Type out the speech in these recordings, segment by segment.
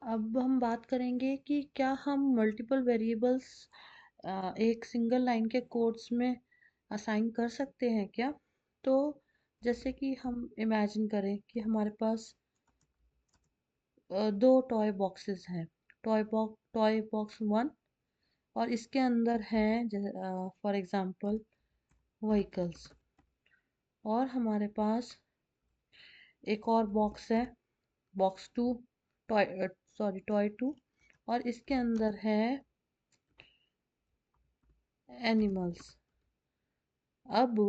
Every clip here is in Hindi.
अब हम बात करेंगे कि क्या हम मल्टीपल वेरिएबल्स एक सिंगल लाइन के कोड्स में असाइन कर सकते हैं क्या? तो जैसे कि हम इमेजिन करें कि हमारे पास दो टॉय बॉक्सेस हैं। टॉय बॉक्स वन और इसके अंदर हैं फॉर एग्जांपल व्हीकल्स। और हमारे पास एक और बॉक्स है, बॉक्स टू, टॉय टू, और इसके अंदर है एनिमल्स। अब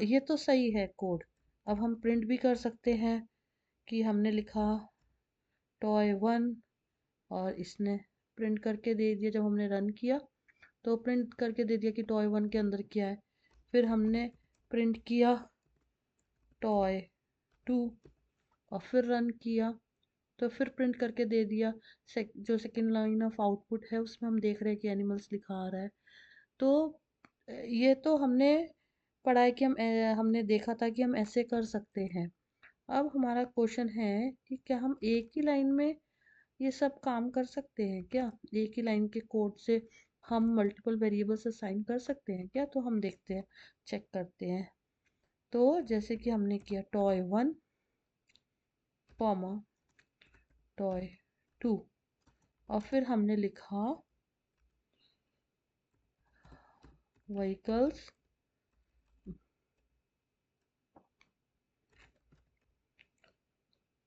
ये तो सही है कोड। अब हम प्रिंट भी कर सकते हैं कि हमने लिखा टॉय वन और इसने प्रिंट करके दे दिया। जब हमने रन किया तो प्रिंट करके दे दिया कि टॉय वन के अंदर क्या है। फिर हमने प्रिंट किया टॉय टू और फिर रन किया तो फिर प्रिंट करके दे दिया। जो सेकेंड लाइन ऑफ आउटपुट है उसमें हम देख रहे हैं कि एनिमल्स लिखा आ रहा है। तो ये तो हमने पढ़ा है कि हमने देखा था कि हम ऐसे कर सकते हैं। अब हमारा क्वेश्चन है कि क्या हम एक ही लाइन में ये सब काम कर सकते हैं क्या? एक ही लाइन के कोड से हम मल्टीपल वेरिएबल्स असाइन कर सकते हैं क्या? तो हम देखते हैं, चेक करते हैं। तो जैसे कि हमने किया toy one comma toy two और फिर हमने लिखा व्हीकल्स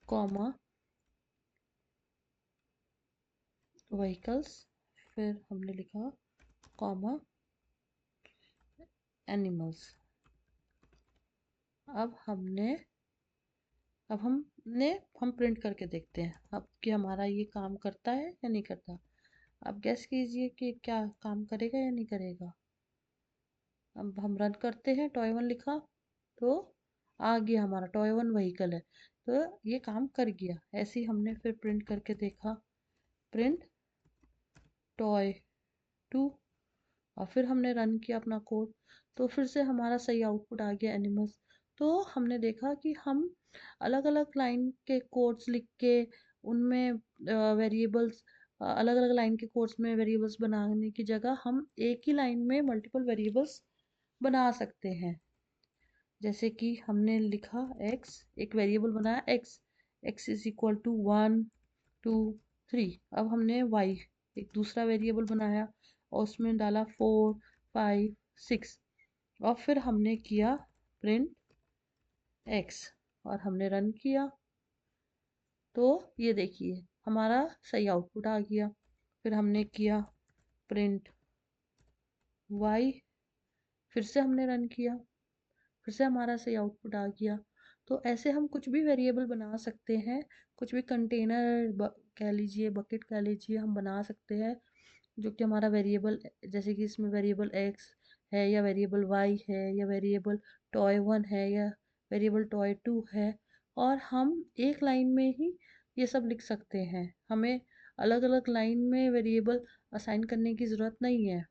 कॉमा व्हीकल्स, फिर हमने लिखा कॉमा एनिमल्स। अब हम प्रिंट करके देखते हैं अब कि हमारा ये काम करता है या नहीं करता। अब गैस कीजिए कि क्या काम करेगा या नहीं करेगा। अब हम रन करते हैं, टॉय वन लिखा तो आ गया, हमारा टॉय वन व्हीकल है तो ये काम कर गया। ऐसे ही हमने फिर प्रिंट करके देखा, प्रिंट टॉय टू और फिर हमने रन किया अपना कोड तो फिर से हमारा सही आउटपुट आ गया एनिमल्स। तो हमने देखा कि हम अलग अलग लाइन के कोड्स लिख के उनमें वेरिएबल्स, अलग अलग लाइन के कोड्स में वेरिएबल्स बनाने की जगह हम एक ही लाइन में मल्टीपल वेरिएबल्स बना सकते हैं। जैसे कि हमने लिखा x, एक वेरिएबल बनाया x, x is equal to 1 2 3। अब हमने y, एक दूसरा वेरिएबल बनाया और उसमें डाला 4 5 6 और फिर हमने किया प्रिंट x और हमने रन किया तो ये देखिए हमारा सही आउटपुट आ गया। फिर हमने किया प्रिंट y, फिर से हमने रन किया, फिर से हमारा सही आउटपुट आ गया। तो ऐसे हम कुछ भी वेरिएबल बना सकते हैं, कुछ भी कंटेनर कह लीजिए, बकेट कह लीजिए, हम बना सकते हैं जो कि हमारा वेरिएबल, जैसे कि इसमें वेरिएबल x है या वेरिएबल y है या वेरिएबल टॉय वन है या वेरिएबल टॉय टू है। और हम एक लाइन में ही ये सब लिख सकते हैं, हमें अलग अलग लाइन में वेरिएबल असाइन करने की ज़रूरत नहीं है।